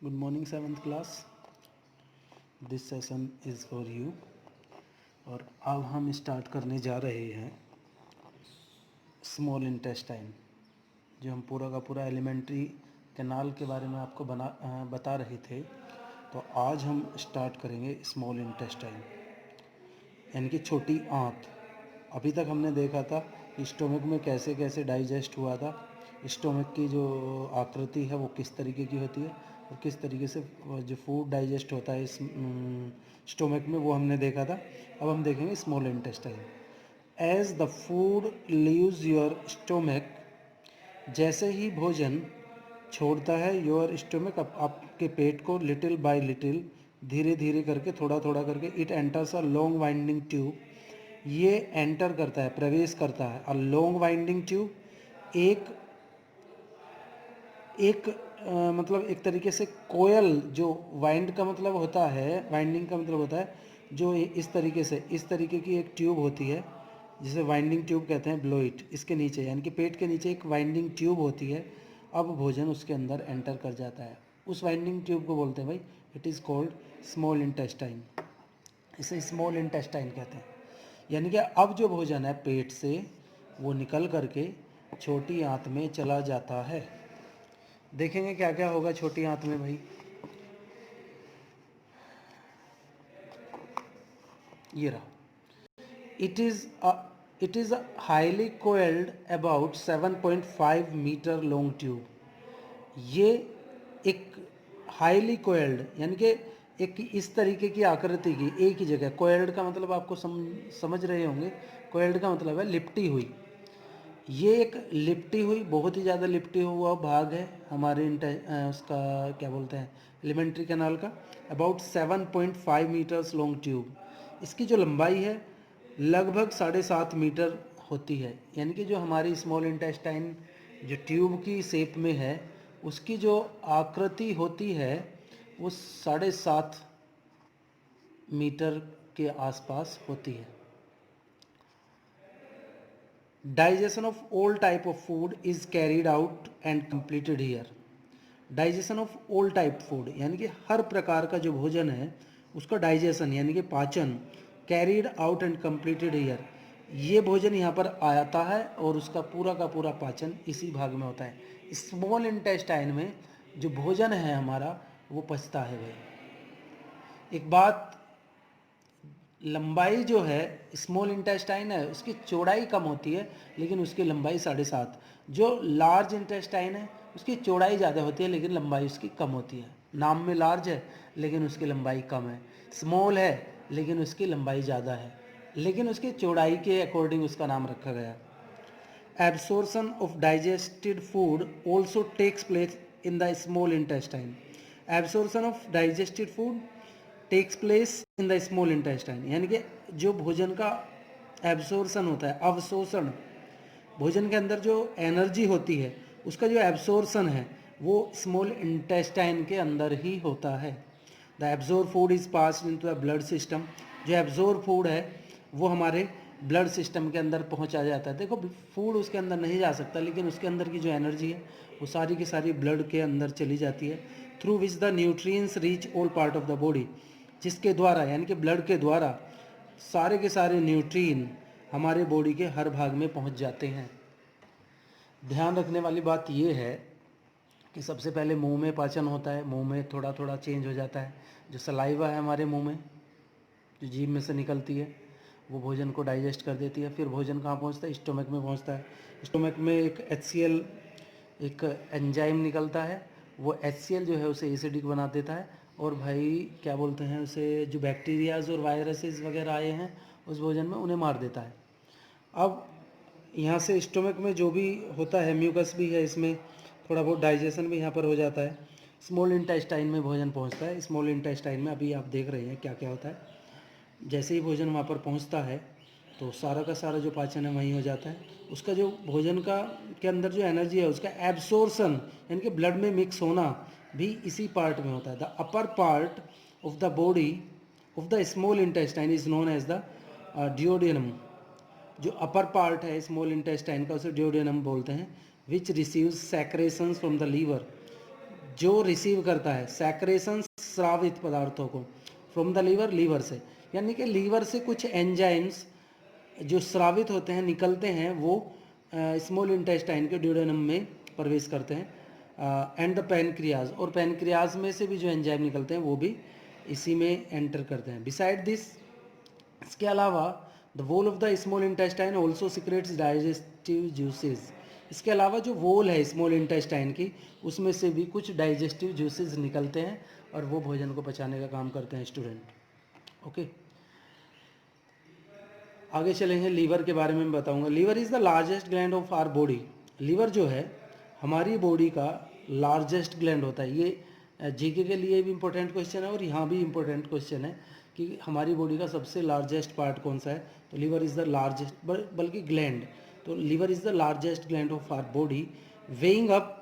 Good morning, 7th class. This session is for you. और अब हम स्टार्ट करने जा रहे हैं स्मॉल इंटेस्टाइन, जो हम पूरा का पूरा एलिमेंट्री कैनाल के बारे में आपको बता रहे थे। तो आज हम स्टार्ट करेंगे स्मॉल इंटेस्टाइन, यानी कि छोटी आंत। अभी तक हमने देखा था स्टोमक में कैसे कैसे डाइजेस्ट हुआ था, स्टोमक की जो आकृति है वो किस तरीके की होती है और किस तरीके से जो फूड डाइजेस्ट होता है इस स्टोमक में, वो हमने देखा था। अब हम देखेंगे small intestine. As the food leaves your stomach, जैसे ही भोजन छोड़ता है योर स्टोमक, आपके पेट को, लिटिल बाय लिटिल, धीरे धीरे करके, थोड़ा थोड़ा करके, it enters a long winding tube, ये एंटर करता है, प्रवेश करता है। अ लॉन्ग वाइंडिंग ट्यूब, एक एक मतलब एक तरीके से कोयल, जो वाइंड का मतलब होता है, वाइंडिंग का मतलब होता है जो इस तरीके से, इस तरीके की एक ट्यूब होती है जिसे वाइंडिंग ट्यूब कहते हैं, ब्लोइट। इसके नीचे यानी कि पेट के नीचे एक वाइंडिंग ट्यूब होती है। अब भोजन उसके अंदर एंटर कर जाता है, उस वाइंडिंग ट्यूब को बोलते हैं भाई, it is called small intestine. इसे स्मॉल इंटेस्टाइन कहते हैं। यानी कि अब जो भोजन है पेट से वो निकल करके छोटी आंत में चला जाता है। देखेंगे क्या क्या होगा छोटी आंत में भाई। ये रहा, it is it is a highly coiled about 7.5 metre long tube. ये एक हाईली कोइल्ड, यानी कि एक इस तरीके की आकृति की, एक ही जगह। कोइल्ड का मतलब आपको समझ रहे होंगे, कोइल्ड का मतलब है लिपटी हुई। ये एक लिपटी हुई, बहुत ही ज़्यादा लिपटी हुआ भाग है हमारे उसका क्या बोलते हैं, एलिमेंट्री कैनाल का। अबाउट 7.5 मीटर्स लॉन्ग ट्यूब, इसकी जो लंबाई है लगभग 7.5 मीटर होती है। यानी कि जो हमारी स्मॉल इंटेस्टाइन जो ट्यूब की शेप में है, उसकी जो आकृति होती है वो 7.5 मीटर के आसपास होती है। Digestion of all type of food is carried out and completed here. Digestion of all type food, यानी कि हर प्रकार का जो भोजन है उसका डाइजेशन यानी कि पाचन, carried out and completed here, ये भोजन यहाँ पर आता है और उसका पूरा का पूरा पाचन इसी भाग में होता है। स्मॉल इंटेस्टाइन में जो भोजन है हमारा वो पचता है भाई। एक बात, लंबाई जो है स्मॉल इंटेस्टाइन है उसकी चौड़ाई कम होती है लेकिन उसकी लंबाई 7.5। जो लार्ज इंटेस्टाइन है उसकी चौड़ाई ज़्यादा होती है लेकिन लंबाई उसकी कम होती है। नाम में लार्ज है लेकिन उसकी लंबाई कम है, स्मॉल है लेकिन उसकी लंबाई ज़्यादा है, लेकिन उसकी चौड़ाई के अकॉर्डिंग उसका नाम रखा गया। Absorption of digested food also takes place in the small intestine. Absorption of digested food takes place in the small intestine, यानी कि जो भोजन का एब्सोर्शन होता है, अवशोषण, भोजन के अंदर जो एनर्जी होती है उसका जो एब्सोर्शन है वो स्मॉल इंटेस्टाइन के अंदर ही होता है। The absorb food is passed into the blood system, जो एब्जॉर्ब फूड है वो हमारे ब्लड सिस्टम के अंदर पहुंचा जाता है। देखो फूड उसके अंदर नहीं जा सकता लेकिन उसके अंदर की जो एनर्जी है वो सारी की सारी ब्लड के अंदर चली जाती है। Through which the nutrients reach all part of the body, जिसके द्वारा यानी कि ब्लड के द्वारा सारे के सारे न्यूट्रिएंट हमारे बॉडी के हर भाग में पहुंच जाते हैं। ध्यान रखने वाली बात यह है कि सबसे पहले मुंह में पाचन होता है, मुंह में थोड़ा थोड़ा चेंज हो जाता है। जो सलाइवा है हमारे मुंह में, जो जीभ में से निकलती है, वो भोजन को डाइजेस्ट कर देती है। फिर भोजन कहाँ पहुंचता है, स्टोमक में पहुंचता है। स्टोमक में एक HCl, एक एंजाइम निकलता है, वो HCl जो है उसे एसिडिक बना देता है और भाई क्या बोलते हैं उसे, जो बैक्टीरियाज और वायरसेस वगैरह आए हैं उस भोजन में उन्हें मार देता है। अब यहाँ से स्टोमक में जो भी होता है, म्यूकस भी है इसमें, थोड़ा बहुत डाइजेशन भी यहाँ पर हो जाता है। स्मॉल इंटेस्टाइन में भोजन पहुँचता है। स्मॉल इंटेस्टाइन में अभी आप देख रहे हैं क्या क्या होता है। जैसे ही भोजन वहाँ पर पहुँचता है तो सारा का सारा जो पाचन है वहीं हो जाता है। उसका जो भोजन का के अंदर जो एनर्जी है उसका एब्सोर्सन यानी कि ब्लड में मिक्स होना भी इसी पार्ट में होता है। The upper part of the body of the small intestine is known as the duodenum. जो अपर पार्ट है स्मॉल इंटेस्टाइन का उसे डिओडिनम बोलते हैं। Which receives secretions from the liver, जो रिसीव करता है सैक्रेशन स्रावित पदार्थों को फ्रॉम द लीवर, लीवर से, यानी कि लीवर से कुछ एंजाइम्स जो स्रावित होते हैं निकलते हैं, वो स्मॉल इंटेस्टाइन के ड्यूडेनम में प्रवेश करते हैं। एंड द पैनक्रियाज, और पैनक्रियाज में से भी जो एंजाइम निकलते हैं वो भी इसी में एंटर करते हैं। बिसाइड दिस, इसके अलावा the wall of the small intestine also secretes digestive juices. इसके अलावा जो वॉल है स्मॉल इंटेस्टाइन की, उसमें से भी कुछ डाइजेस्टिव जूसेस निकलते हैं और वो भोजन को पचाने का काम करते हैं स्टूडेंट। ओके, आगे चलेंगे, लीवर के बारे में बताऊंगा। Liver is the largest gland of our body. Liver जो है हमारी बॉडी का लार्जेस्ट ग्लैंड होता है। ये जीके के लिए भी इम्पोर्टेंट क्वेश्चन है और यहाँ भी इम्पोर्टेंट क्वेश्चन है कि हमारी बॉडी का सबसे लार्जेस्ट पार्ट कौन सा है। तो लीवर इज़ द लार्जेस्ट, बल्कि ग्लैंड, तो liver is the largest gland of our body, weighing up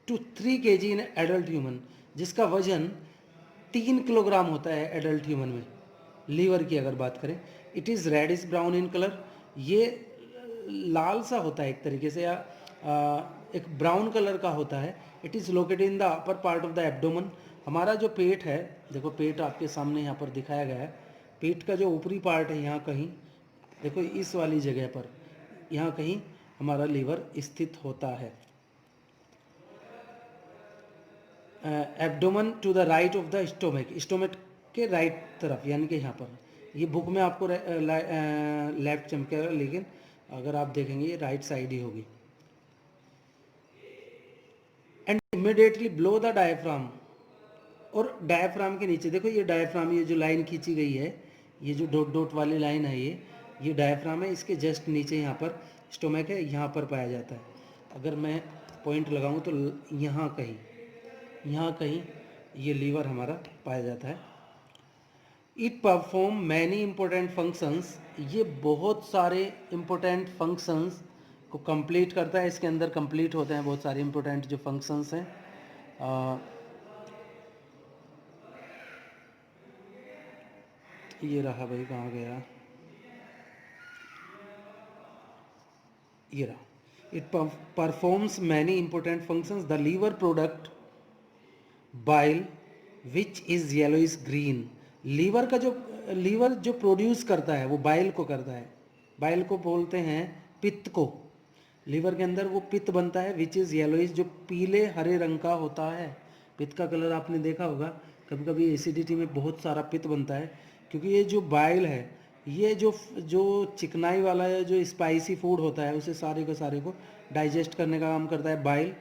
to 3 kg in adult human, जिसका वजन 3 किलोग्राम होता है एडल्ट ह्यूमन में। लीवर की अगर बात करें, it is reddish brown in colour, ये लाल सा होता है एक तरीके से, या एक ब्राउन कलर का होता है। It is located in the upper part of the abdomen. हमारा जो पेट है, देखो पेट आपके सामने यहाँ पर दिखाया गया है, पेट का जो ऊपरी पार्ट है यहाँ कहीं, देखो इस वाली जगह पर, यहाँ कहीं हमारा लीवर स्थित होता है। Abdomen to the right of the stomach, stomach के राइट तरफ, यानी कि यहाँ पर, ये बुक में आपको लेफ्ट चमकेगा, लेकिन अगर आप देखेंगे ये राइट साइड ही होगी। And immediately blow the diaphragm, और डायफ्राम के नीचे देखो, ये डायफ्राम, ये जो लाइन खींची गई है, ये जो डॉट डॉट वाली लाइन है, ये डायफ्राम है। इसके जस्ट नीचे यहाँ पर स्टोमक है, यहाँ पर पाया जाता है। अगर मैं पॉइंट लगाऊँ तो यहाँ कहीं ये लीवर हमारा पाया जाता है। It perform many important functions, ये बहुत सारे इंपॉर्टेंट फंक्शंस को कंप्लीट करता है। इसके अंदर कंप्लीट होते हैं बहुत सारे इंपॉर्टेंट जो फंक्शंस हैं। ये रहा भाई, कहाँ गया, ये रहा। It performs many important functions. The liver product bile which is yellowish green, liver जो प्रोड्यूस करता है वो बाइल को करता है। बाइल को बोलते हैं पित्त को। लीवर के अंदर वो पित्त बनता है विच इज़ येलोइश, जो पीले हरे रंग का होता है। पित्त का कलर आपने देखा होगा, कभी कभी एसिडिटी में बहुत सारा पित्त बनता है, क्योंकि ये जो बाइल है, ये जो चिकनाई वाला है, जो स्पाइसी फूड होता है, उसे सारे को डाइजेस्ट करने का काम करता है बाइल।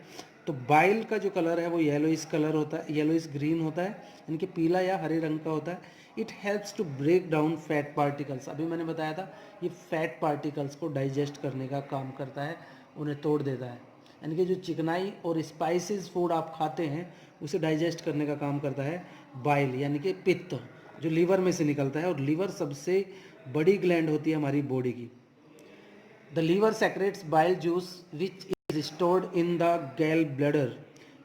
तो बाइल का जो कलर है वो येलोइश कलर होता है, येलोइश ग्रीन होता है, इनके पीला या हरे रंग का होता है। It helps to break down fat particles, अभी मैंने बताया था, ये फैट पार्टिकल्स को डाइजेस्ट करने का काम करता है, उन्हें तोड़ देता है। यानी कि जो चिकनाई और स्पाइसेस फूड आप खाते हैं उसे डाइजेस्ट करने का काम करता है बाइल, यानी कि पित्त, जो लीवर में से निकलता है। और लीवर सबसे बड़ी ग्लैंड होती है हमारी बॉडी की। The liver secretes bile juice which is stored in the gall bladder,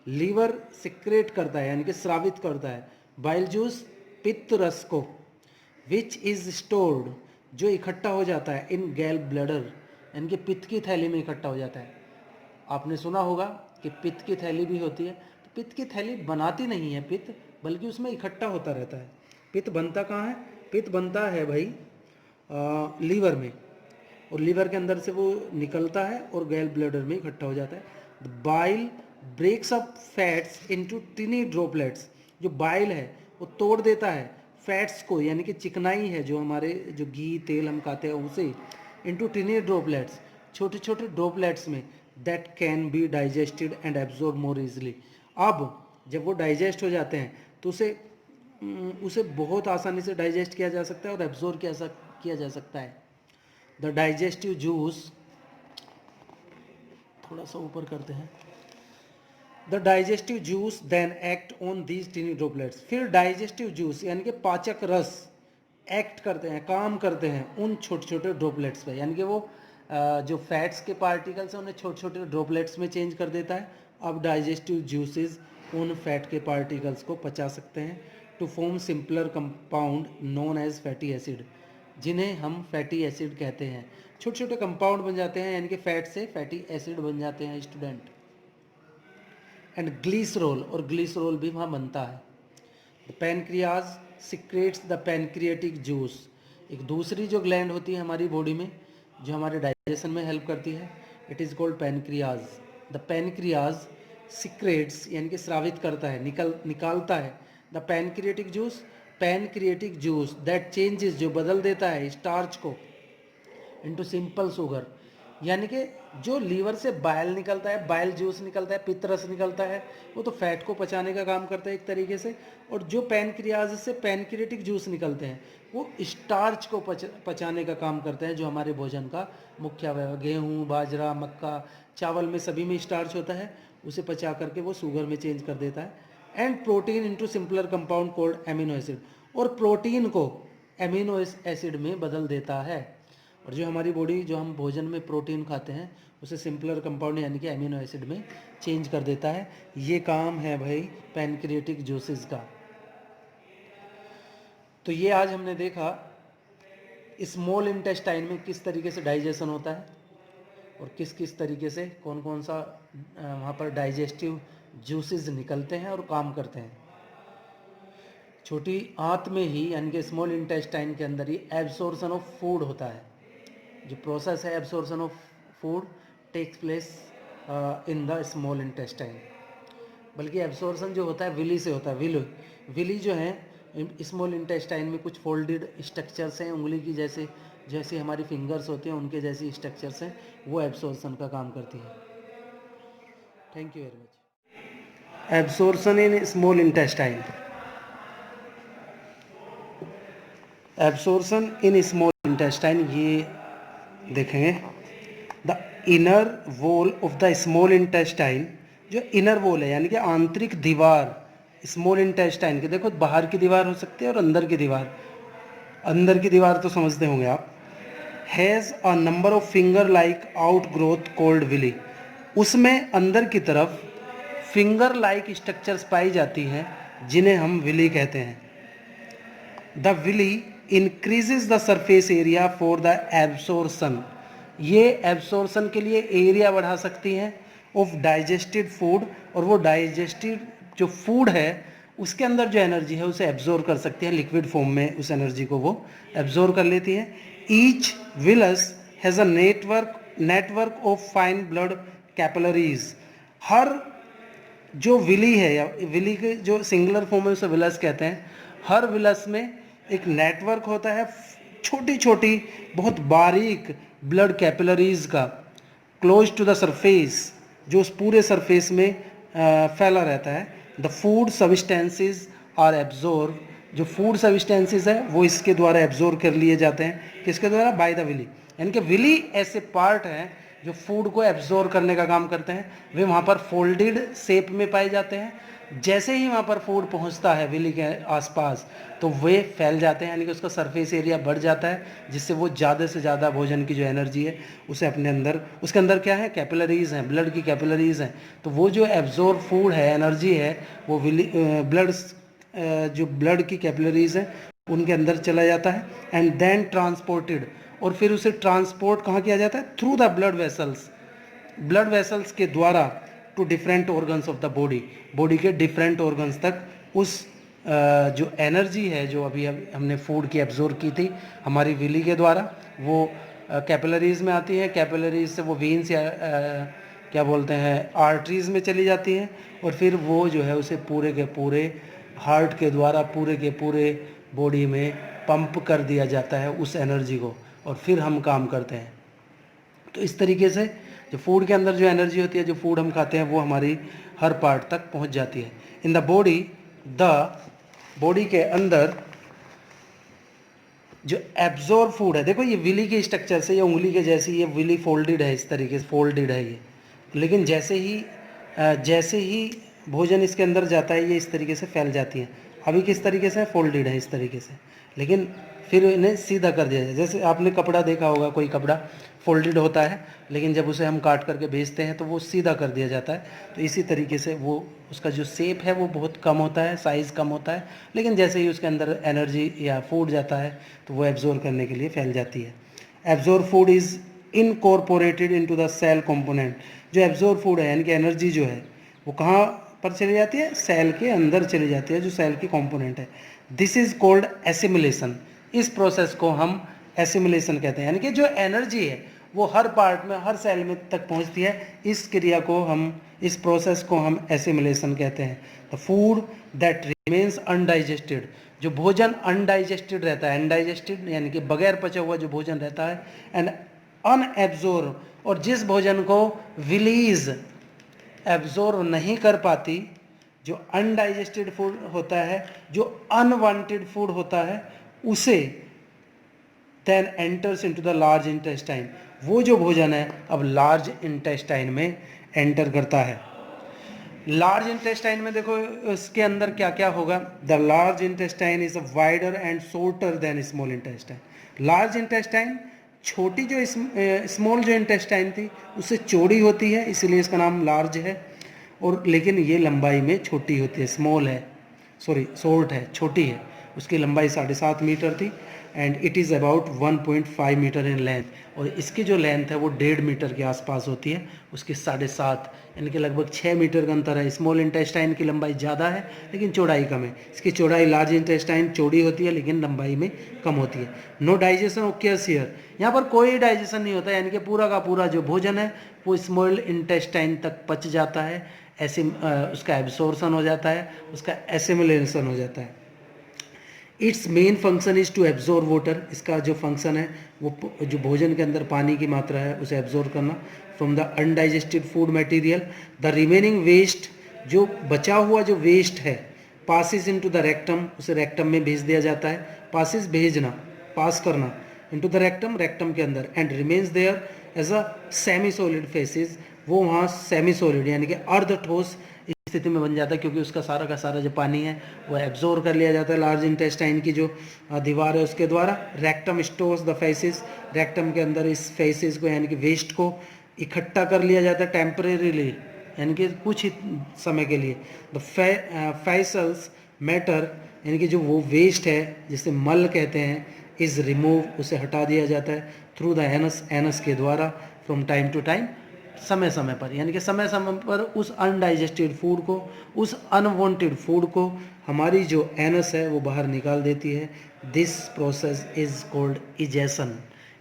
liver secrete करता है, यानी कि स्रावित करता है बाइल जूस, पित्त रस को, विच इज स्टोर्ड, जो इकट्ठा हो जाता है, इन गैल ब्लैडर, यानी कि पित्त की थैली में इकट्ठा हो जाता है। आपने सुना होगा कि पित्त की थैली भी होती है, तो पित्त की थैली बनाती नहीं है पित्त, बल्कि उसमें इकट्ठा होता रहता है। पित्त बनता कहाँ है? पित्त बनता है भाई लीवर में, और लीवर के अंदर से वो निकलता है और गैल ब्लैडर में इकट्ठा हो जाता है। The bile breaks up fats into tiny droplets, जो बाइल है वो तोड़ देता है फैट्स को, यानी कि चिकनाई है जो हमारे जो घी तेल हम खाते हैं उसे, इनटू टिनी ड्रॉपलेट्स, छोटे छोटे ड्रॉपलेट्स में, that can be digested and absorb more easily. अब जब वो डाइजेस्ट हो जाते हैं तो उसे बहुत आसानी से डाइजेस्ट किया जा सकता है और एब्जॉर्ब किया जा सकता है। द डाइजेस्टिव जूस, थोड़ा सा ऊपर करते हैं, the digestive juice then act on these tiny droplets, फिर डाइजेस्टिव जूस यानी कि पाचक रस एक्ट करते हैं, काम करते हैं उन छोटे छोटे ड्रॉपलेट्स पे, यानी कि वो जो फैट्स के पार्टिकल्स हैं उन्हें छोटे छोटे ड्रॉपलेट्स में चेंज कर देता है। अब डाइजेस्टिव जूसेस उन फैट के पार्टिकल्स को पचा सकते हैं to form simpler compound known as fatty acid, जिन्हें हम फैटी एसिड कहते हैं। छोटे छोटे कंपाउंड बन जाते हैं, यानी कि फैट से फैटी एसिड बन जाते हैं स्टूडेंट। एंड ग्लीसरोल, और ग्लीसरोल भी वहाँ बनता है। Pancreas secretes the pancreatic juice. एक दूसरी जो ग्लैंड होती है हमारी बॉडी में जो हमारे डाइजेशन में हेल्प करती है, it is called pancreas. The pancreas secretes यानी कि स्रावित करता है, निकालता है the pancreatic juice, pancreatic juice that changes, जो बदल देता है स्टार्च को इनटू सिंपल शुगर। यानी कि जो लीवर से बाइल निकलता है, बाइल जूस निकलता है, पित्त निकलता है, वो तो फैट को पचाने का काम करता है एक तरीके से। और जो पैनक्रियाज से पैनक्रियाटिक जूस निकलते हैं वो स्टार्च को पचाने का काम करते हैं, जो हमारे भोजन का मुख्य अवयव। गेहूँ, बाजरा, मक्का, चावल में सभी में स्टार्च होता है, उसे पचा करके वो शुगर में चेंज कर देता है। And protein into simpler compound cold amino acid, और प्रोटीन को एमिनो एसिड में बदल देता है। और जो हमारी बॉडी, जो हम भोजन में प्रोटीन खाते हैं उसे सिंपलर कंपाउंड यानी कि एमिनो एसिड में चेंज कर देता है। ये काम है भाई पैनक्रियाटिक जूसेस का। तो ये आज हमने देखा स्मॉल इंटेस्टाइन में किस तरीके से डाइजेशन होता है और किस किस तरीके से कौन कौन सा वहाँ पर डाइजेस्टिव जूसेस निकलते हैं और काम करते हैं। छोटी आंत में ही यानी कि स्मॉल इंटेस्टाइन के अंदर ही एब्सॉर्प्शन ऑफ फूड होता है। जो प्रोसेस है absorption of food takes place in the small intestine. बल्कि एब्सॉर्प्शन जो होता है विली से होता है। विली जो है स्मॉल इंटेस्टाइन में कुछ फोल्डेड स्ट्रक्चर्स हैं, उंगली की जैसे हमारी फिंगर्स होते हैं उनके जैसी स्ट्रक्चर्स हैं, वो एब्सॉर्प्शन का काम करती है। Thank you very much. Absorption in small intestine. Absorption in small intestine ये देखेंगे। The inner wall of the small intestine, जो इनर वॉल है यानी कि आंतरिक दीवार स्मॉल इंटेस्टाइन के, देखो बाहर की दीवार हो सकती है और अंदर की दीवार। अंदर की दीवार तो समझते होंगे आप। Has a number of finger like outgrowth called villi, उसमें अंदर की तरफ फिंगर लाइक स्ट्रक्चर्स पाई जाती हैं जिन्हें हम विली कहते हैं। The villi increases the surface area for the absorption, ये एब्सॉर्प्शन के लिए एरिया बढ़ा सकती हैं ऑफ डाइजेस्टेड फूड, और वो डाइजेस्टेड जो फूड है उसके अंदर जो एनर्जी है उसे एब्जॉर्ब कर सकती है लिक्विड फॉर्म में, उस एनर्जी को वो एब्जॉर्ब कर लेती है। Each villus has a network of fine blood capillaries, हर जो विली है या विली के जो सिंगुलर फॉर्म है उसे विलस कहते हैं, हर विलस में एक नेटवर्क होता है छोटी छोटी बहुत बारीक ब्लड कैपिलरीज का, क्लोज टू द सरफेस, जो उस पूरे सरफेस में फैला रहता है। The food substances are absorb, जो फूड सब्सटेंसेस है वो इसके द्वारा एब्जॉर्ब कर लिए जाते हैं, किसके द्वारा? By the villi. यानी कि विली ऐसे पार्ट हैं जो फूड को एब्जॉर्ब करने का काम करते हैं। वे वहाँ पर फोल्डेड शेप में पाए जाते हैं। जैसे ही वहाँ पर फूड पहुँचता है विली के आसपास तो वे फैल जाते हैं, यानी कि उसका सरफेस एरिया बढ़ जाता है, जिससे वो ज़्यादा से ज़्यादा भोजन की जो एनर्जी है उसे अपने अंदर, उसके अंदर क्या है? कैपिलरीज हैं, ब्लड की कैपिलरीज हैं। तो वो जो एब्जॉर्ब फूड है, एनर्जी है, वो जो ब्लड की कैपिलरीज हैं उनके अंदर चला जाता है। एंड देन ट्रांसपोर्टेड, और फिर उसे ट्रांसपोर्ट कहाँ किया जाता है? थ्रू द ब्लड वेसल्स के द्वारा to different organs of the body के डिफरेंट ऑर्गन्स तक उस जो एनर्जी है जो अभी हमने फूड की एब्जॉर्ब की थी हमारी विली के द्वारा, वो कैपिलरीज में आती है। कैपिलरीज से वो वेन्स या क्या बोलते हैं आर्टरीज में चली जाती हैं, और फिर वो जो है उसे पूरे के पूरे हार्ट के द्वारा पूरे के पूरे बॉडी में पंप कर दिया जाता है उस एनर्जी को, और फिर हम काम करते हैं। तो इस तरीके से जो फूड के अंदर जो एनर्जी होती है, जो फूड हम खाते हैं, वो हमारी हर पार्ट तक पहुंच जाती है। इन द बॉडी के अंदर जो एब्जॉर्ब फूड है, देखो ये विली के स्ट्रक्चर से, ये उंगली के जैसी ये विली फोल्डेड है, इस तरीके से फोल्डेड है ये, लेकिन जैसे ही भोजन इसके अंदर जाता है ये इस तरीके से फैल जाती है। अभी किस तरीके से? फोल्डेड है इस तरीके से, लेकिन फिर इन्हें सीधा कर दिया जाए। जैसे आपने कपड़ा देखा होगा, कोई कपड़ा फोल्डेड होता है लेकिन जब उसे हम काट करके बेचते हैं तो वो सीधा कर दिया जाता है। तो इसी तरीके से वो उसका जो शेप है वो बहुत कम होता है, साइज़ कम होता है, लेकिन जैसे ही उसके अंदर एनर्जी या फूड जाता है तो वो एब्जॉर्ब करने के लिए फैल जाती है। Absorb food is incorporated into the cell component, जो एब्जॉर्ब फूड है यानी कि एनर्जी जो है वो कहाँ पर चली जाती है? सेल के अंदर चली जाती है, जो सेल की कंपोनेंट है। This is called assimilation. इस प्रोसेस को हम एसिमिलेशन कहते हैं, यानी कि जो एनर्जी है वो हर पार्ट में, हर सेल में तक पहुंचती है। इस क्रिया को हम, इस प्रोसेस को हम एसिमिलेशन कहते हैं। The food that remains undigested, जो भोजन अनडाइजेस्टेड रहता है, अनडाइजेस्टेड यानी कि बगैर पचा हुआ जो भोजन रहता है, एंड अनएब्जॉर्ब, और जिस भोजन को विलीज एब्जॉर्ब नहीं कर पाती, जो अनडाइजेस्टेड फूड होता है, जो अनवांटेड फूड होता है, उसे then enters into the large intestine, वो जो भोजन है अब लार्ज इंटेस्टाइन में एंटर करता है। लार्ज इंटेस्टाइन में देखो इसके अंदर क्या क्या होगा। The large intestine is wider and shorter than small intestine. Large intestine छोटी, जो स्मॉल जो इंटेस्टाइन थी उससे चौड़ी होती है, इसलिए इसका नाम लार्ज है। और लेकिन ये लंबाई में छोटी होती है, स्मॉल है, सॉरी शॉर्ट है, छोटी है। उसकी लंबाई 7.5 मीटर थी and it is about 1.5 metre in length, और इसकी जो लेंथ है वो 1.5 मीटर के आसपास होती है, उसकी 7.5 यानी कि लगभग 6 मीटर का अंतर है। स्मॉल इंटेस्टाइन की लंबाई ज़्यादा है लेकिन चौड़ाई कम है, इसकी चौड़ाई लार्ज इंटेस्टाइन चौड़ी होती है लेकिन लंबाई में कम होती है। नो डाइजेशन ओकेयर्स हियर, यहाँ पर कोई डाइजेशन नहीं होता, यानी कि पूरा का पूरा जो भोजन है वो स्मॉल इंटेस्टाइन तक पच जाता है, ऐसे उसका एब्सॉर्प्शन हो जाता है, उसका एसिमिलेशन हो जाता है। Its main function is to absorb water, इसका जो फंक्शन है वो जो भोजन के अंदर पानी की मात्रा है उसे एब्जॉर्ब करना from the undigested food material. The remaining waste, जो बचा हुआ जो वेस्ट है, पासिस इनटू द रेक्टम, उसे रेक्टम में भेज दिया जाता है। पासिस भेजना, पास करना, इनटू द रेक्टम, रेक्टम के अंदर, and remains there as a semi solid faeces, वो वहाँ सेमी सॉलिड यानी कि अर्ध ठोस स्थिति में बन जाता है, क्योंकि उसका सारा का सारा जो पानी है वो एब्जॉर्ब कर लिया जाता है लार्ज इंटेस्टाइन की जो दीवार है उसके द्वारा। Rectum stores the faces, rectum के अंदर इस फेसिस को यानी कि वेस्ट को इकट्ठा कर लिया जाता है टेम्परेरीली, यानी कि कुछ ही समय के लिए। द फेसल्स मैटर, यानी कि जो वो वेस्ट है जिसे मल कहते हैं, इज़ रिमूव, उसे हटा दिया जाता है थ्रू द एनस, एनस के द्वारा, फ्रॉम टाइम टू टाइम, समय समय पर, यानी कि समय समय पर उस अनडाइजेस्टेड फूड को, उस अनवांटेड फूड को हमारी जो एनस है वो बाहर निकाल देती है। This process is called egestion,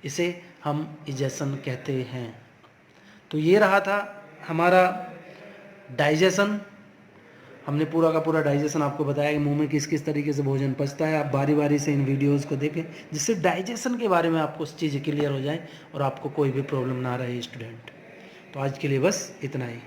इसे हम इजेशन कहते हैं। तो ये रहा था हमारा डाइजेशन। हमने पूरा का पूरा डाइजेशन आपको बताया कि मुंह में किस किस तरीके से भोजन पचता है। आप बारी बारी से इन वीडियोस को देखें जिससे डाइजेशन के बारे में आपको चीज़ें क्लियर हो जाएं और आपको कोई भी प्रॉब्लम ना रहे स्टूडेंट। तो आज के लिए बस इतना ही।